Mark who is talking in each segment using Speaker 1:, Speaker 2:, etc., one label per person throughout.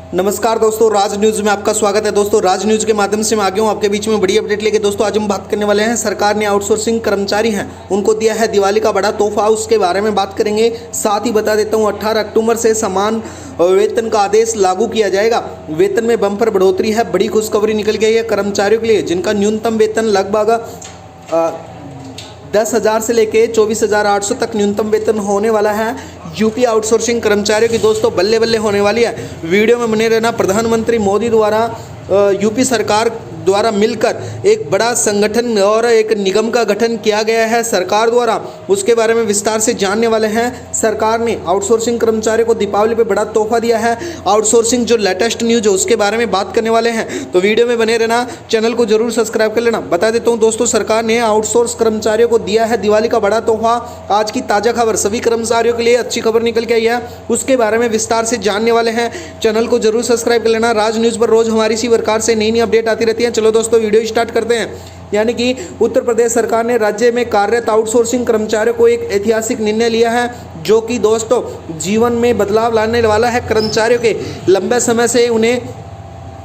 Speaker 1: नमस्कार दोस्तों, राज न्यूज़ में आपका स्वागत है। दोस्तों, राज न्यूज़ के माध्यम से मैं आ गया हूँ आपके बीच में बड़ी अपडेट लेके। दोस्तों, आज हम बात करने वाले हैं, सरकार ने आउटसोर्सिंग कर्मचारी हैं उनको दिया है दिवाली का बड़ा तोहफा, उसके बारे में बात करेंगे। साथ ही बता देता हूँ 18 अक्टूबर से समान वेतन का आदेश लागू किया जाएगा। वेतन में बम्पर बढ़ोतरी है, बड़ी खुशखबरी निकल गई है कर्मचारियों के लिए जिनका न्यूनतम वेतन लगभग 10,000 से लेके 24,800 तक न्यूनतम वेतन होने वाला है। यूपी आउटसोर्सिंग कर्मचारियों की दोस्तों बल्ले बल्ले होने वाली है। वीडियो में बने रहना। प्रधानमंत्री मोदी द्वारा यूपी सरकार द्वारा मिलकर एक बड़ा संगठन और एक निगम का गठन किया गया है सरकार द्वारा, उसके बारे में विस्तार से जानने वाले हैं। सरकार ने आउटसोर्सिंग कर्मचारियों को दीपावली पे बड़ा तोहफा दिया है। आउटसोर्सिंग जो लेटेस्ट न्यूज़ है उसके बारे में बात करने वाले हैं, तो वीडियो में बने रहना, चैनल को जरूर सब्सक्राइब कर लेना। बता देता हूँ दोस्तों, सरकार ने आउटसोर्स कर्मचारियों को दिया है दिवाली का बड़ा तोहफा। आज की ताज़ा खबर, सभी कर्मचारियों के लिए अच्छी खबर निकल के आई है, उसके बारे में विस्तार से जानने वाले हैं। चैनल को जरूर सब्सक्राइब कर लेना। राज न्यूज़ पर रोज हमारी इसी प्रकार से नई नई अपडेट आती रहती है। चलो दोस्तों, वीडियो स्टार्ट करते हैं। यानी कि उत्तर प्रदेश सरकार ने राज्य में कार्यरत आउटसोर्सिंग कर्मचारियों को एक ऐतिहासिक निर्णय लिया है, जो कि दोस्तों जीवन में बदलाव लाने वाला है। कर्मचारियों के लंबे समय से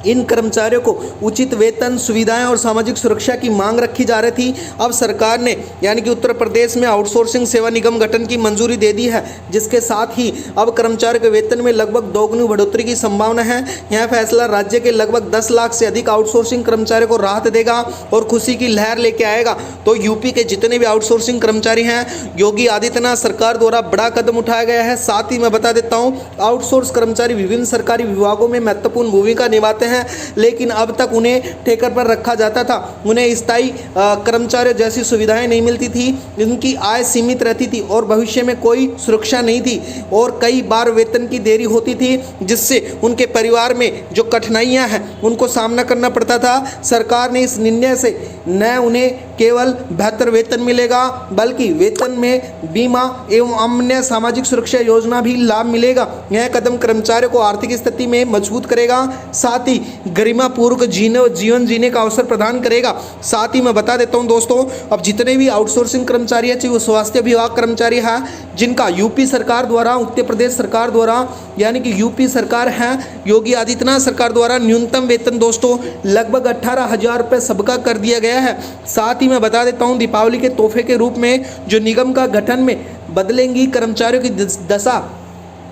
Speaker 1: इन कर्मचारियों को उचित वेतन, सुविधाएं और सामाजिक सुरक्षा की मांग रखी जा रही थी। अब सरकार ने यानी कि उत्तर प्रदेश में आउटसोर्सिंग सेवा निगम गठन की मंजूरी दे दी है, जिसके साथ ही अब कर्मचारियों के वेतन में लगभग दोगुनी बढ़ोतरी की संभावना है। यह फैसला राज्य के लगभग 10 लाख से अधिक आउटसोर्सिंग कर्मचारियों को राहत देगा और खुशी की लहर लेके आएगा। तो यूपी के जितने भी आउटसोर्सिंग कर्मचारी हैं, योगी आदित्यनाथ सरकार द्वारा बड़ा कदम उठाया गया है। साथ ही मैं बता देता हूँ, आउटसोर्स कर्मचारी विभिन्न सरकारी विभागों में महत्वपूर्ण भूमिका निभाते हैं, लेकिन अब तक उन्हें ठेकर पर रखा जाता था। उन्हें स्थायी कर्मचारियों जैसी सुविधाएं नहीं मिलती थी, उनकी आय सीमित रहती थी और भविष्य में कोई सुरक्षा नहीं थी, और कई बार वेतन की देरी होती थी, जिससे उनके परिवार में जो कठिनाइयां हैं उनको सामना करना पड़ता था। सरकार ने इस निर्णय से न उन्हें केवल बेहतर वेतन मिलेगा, बल्कि वेतन में बीमा एवं अन्य सामाजिक सुरक्षा योजना भी लाभ मिलेगा। यह कदम कर्मचारियों को आर्थिक स्थिति में मजबूत करेगा, साथ ही गरिमापूर्वक जीवन जीने का अवसर प्रदान करेगा। साथ ही मैं बता देता हूं दोस्तों, अब जितने भी आउटसोर्सिंग कर्मचारी है, चाहे वो स्वास्थ्य विभाग कर्मचारी है, जिनका यूपी सरकार द्वारा, उत्तर प्रदेश सरकार द्वारा यानी कि यूपी सरकार है, योगी आदित्यनाथ सरकार द्वारा न्यूनतम वेतन दोस्तों लगभग 18,000 रुपये सबका कर दिया गया है। साथ ही मैं बता देता हूं, दीपावली के तोहफे के रूप में जो निगम का गठन में बदलेंगी कर्मचारियों की दशा,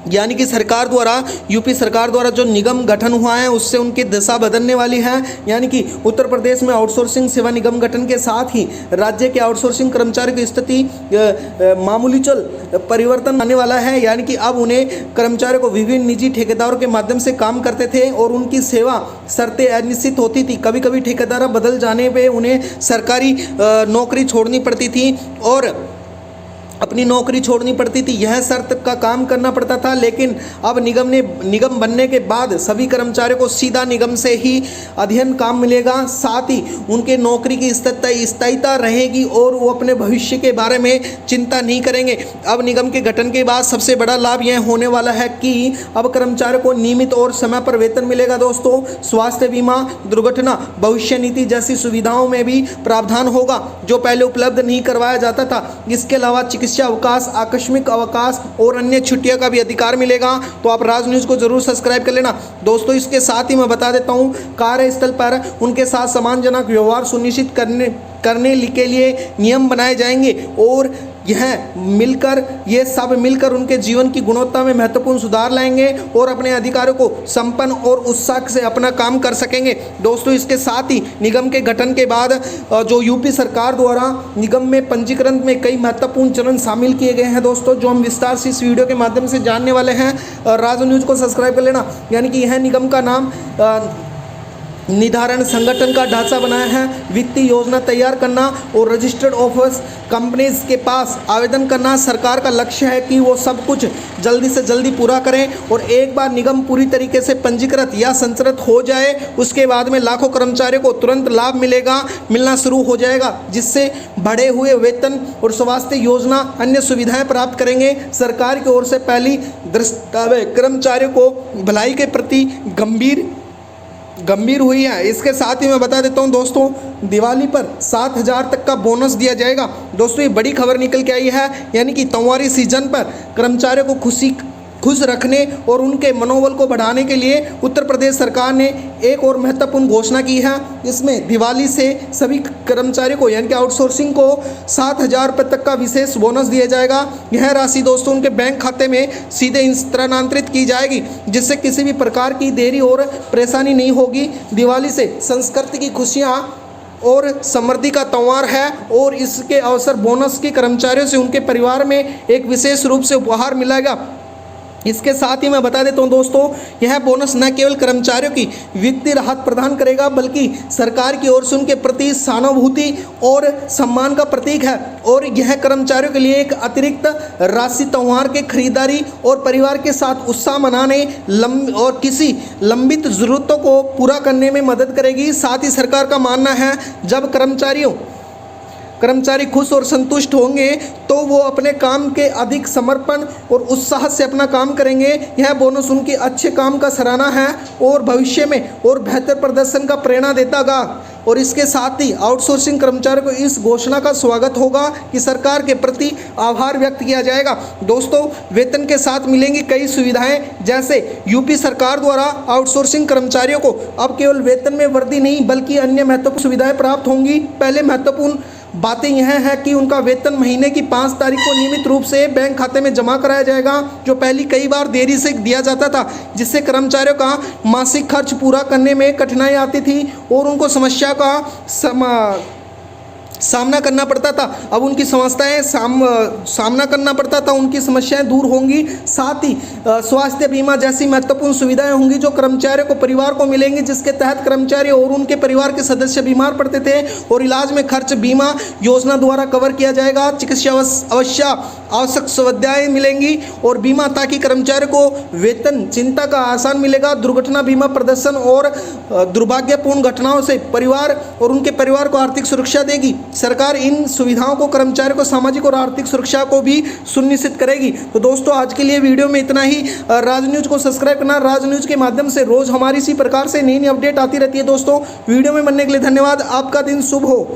Speaker 1: यानी कि सरकार द्वारा, यूपी सरकार द्वारा जो निगम गठन हुआ है उससे उनकी दशा बदलने वाली है। यानी कि उत्तर प्रदेश में आउटसोर्सिंग सेवा निगम गठन के साथ ही राज्य के आउटसोर्सिंग कर्मचारियों की स्थिति मामूली चल परिवर्तन आने वाला है। यानी कि अब उन्हें कर्मचारियों को विभिन्न निजी ठेकेदारों के माध्यम से काम करते थे और उनकी सेवा शर्तें अनिश्चित होती थी। कभी कभी ठेकेदार बदल जाने पर उन्हें सरकारी नौकरी छोड़नी पड़ती थी और अपनी नौकरी छोड़नी पड़ती थी, यह शर्त का काम करना पड़ता था। लेकिन अब निगम बनने के बाद सभी कर्मचारियों को सीधा निगम से ही अध्ययन काम मिलेगा, साथ ही उनके नौकरी की स्थायिता रहेगी और वो अपने भविष्य के बारे में चिंता नहीं करेंगे। अब निगम के गठन के बाद सबसे बड़ा लाभ यह होने वाला है कि अब कर्मचारियों को नियमित और समय पर वेतन मिलेगा। दोस्तों, स्वास्थ्य बीमा, दुर्घटना, भविष्य निधि जैसी सुविधाओं में भी प्रावधान होगा, जो पहले उपलब्ध नहीं करवाया जाता था। इसके अलावा चिकित्सा अवकाश, आकस्मिक अवकाश और अन्य छुट्टियों का भी अधिकार मिलेगा। तो आप राज न्यूज़ को जरूर सब्सक्राइब कर लेना दोस्तों। इसके साथ ही मैं बता देता हूं, कार्यस्थल पर उनके साथ सम्मानजनक व्यवहार सुनिश्चित करने के लिए नियम बनाए जाएंगे और ये सब मिलकर उनके जीवन की गुणवत्ता में महत्वपूर्ण सुधार लाएंगे और अपने अधिकारों को संपन्न और उत्साह से अपना काम कर सकेंगे। दोस्तों, इसके साथ ही निगम के गठन के बाद जो यूपी सरकार द्वारा निगम में पंजीकरण में कई महत्वपूर्ण चरण शामिल किए गए हैं दोस्तों, जो हम विस्तार से इस वीडियो के माध्यम से जानने वाले हैं। राज न्यूज़ को सब्सक्राइब कर लेना। यानी कि यह निगम का नाम निर्धारण, संगठन का ढांचा बनाया है, वित्तीय योजना तैयार करना और रजिस्टर्ड ऑफिस कंपनीज के पास आवेदन करना। सरकार का लक्ष्य है कि वो सब कुछ जल्दी से जल्दी पूरा करें और एक बार निगम पूरी तरीके से पंजीकृत या संचालित हो जाए, उसके बाद में लाखों कर्मचारियों को तुरंत लाभ मिलना शुरू हो जाएगा, जिससे बढ़े हुए वेतन और स्वास्थ्य योजना अन्य सुविधाएं प्राप्त करेंगे। सरकार की ओर से पहली दृष्टि कर्मचारियों को भलाई के प्रति गंभीर हुई है। इसके साथ ही मैं बता देता हूं दोस्तों, दिवाली पर 7,000 तक का बोनस दिया जाएगा। दोस्तों, ये बड़ी खबर निकल के आई है, यानी कि त्योहारी सीजन पर कर्मचारियों को खुशी खुश रखने और उनके मनोबल को बढ़ाने के लिए उत्तर प्रदेश सरकार ने एक और महत्वपूर्ण घोषणा की है। इसमें दिवाली से सभी कर्मचारियों को यानी कि आउटसोर्सिंग को 7,000 रुपये तक का विशेष बोनस दिया जाएगा। यह राशि दोस्तों उनके बैंक खाते में सीधे स्थानांतरित की जाएगी, जिससे किसी भी प्रकार की देरी और परेशानी नहीं होगी। दिवाली से संस्कृति की खुशियाँ और समृद्धि का त्यौहार है और इसके अवसर बोनस के कर्मचारियों से उनके परिवार में एक विशेष रूप से उपहार मिलेगा। इसके साथ ही मैं बता देता हूं दोस्तों, यह बोनस न केवल कर्मचारियों की वित्तीय राहत प्रदान करेगा बल्कि सरकार की ओर से उनके प्रति सहानुभूति और सम्मान का प्रतीक है और यह कर्मचारियों के लिए एक अतिरिक्त राशि त्यौहार के खरीदारी और परिवार के साथ उत्साह मनाने और किसी लंबित ज़रूरतों को पूरा करने में मदद करेगी। साथ ही सरकार का मानना है जब कर्मचारी खुश और संतुष्ट होंगे तो वो अपने काम के अधिक समर्पण और उत्साह से अपना काम करेंगे। यह बोनस उनके अच्छे काम का सराहना है और भविष्य में और बेहतर प्रदर्शन का प्रेरणा देता गा। और इसके साथ ही आउटसोर्सिंग कर्मचारियों को इस घोषणा का स्वागत होगा कि सरकार के प्रति आभार व्यक्त किया जाएगा। दोस्तों, वेतन के साथ मिलेंगी कई सुविधाएं, जैसे यूपी सरकार द्वारा आउटसोर्सिंग कर्मचारियों को अब केवल वेतन में वृद्धि नहीं बल्कि अन्य महत्वपूर्ण सुविधाएं प्राप्त होंगी। पहले महत्वपूर्ण बातें यह है कि उनका वेतन महीने की 5 तारीख को नियमित रूप से बैंक खाते में जमा कराया जाएगा, जो पहले कई बार देरी से दिया जाता था, जिससे कर्मचारियों का मासिक खर्च पूरा करने में कठिनाई आती थी और उनको समस्या का सामना करना पड़ता था। अब उनकी समस्याएं सामना करना पड़ता था, उनकी समस्याएं दूर होंगी। साथ ही स्वास्थ्य बीमा जैसी महत्वपूर्ण सुविधाएं होंगी जो कर्मचारियों को परिवार को मिलेंगी, जिसके तहत कर्मचारी और उनके परिवार के सदस्य बीमार पड़ते थे और इलाज में खर्च बीमा योजना द्वारा कवर किया जाएगा। चिकित्सा आवश्यक सुविधाएं मिलेंगी और बीमा ताकि कर्मचारियों को वेतन चिंता का आसान मिलेगा। दुर्घटना बीमा प्रदर्शन और दुर्भाग्यपूर्ण घटनाओं से परिवार और उनके परिवार को आर्थिक सुरक्षा देगी। सरकार इन सुविधाओं को कर्मचारियों को सामाजिक और आर्थिक सुरक्षा को भी सुनिश्चित करेगी। तो दोस्तों, आज के लिए वीडियो में इतना ही। राज न्यूज़ को सब्सक्राइब करना। राज न्यूज़ के माध्यम से रोज हमारी इसी प्रकार से नई नई अपडेट आती रहती है। दोस्तों, वीडियो में बनने के लिए धन्यवाद। आपका दिन शुभ हो।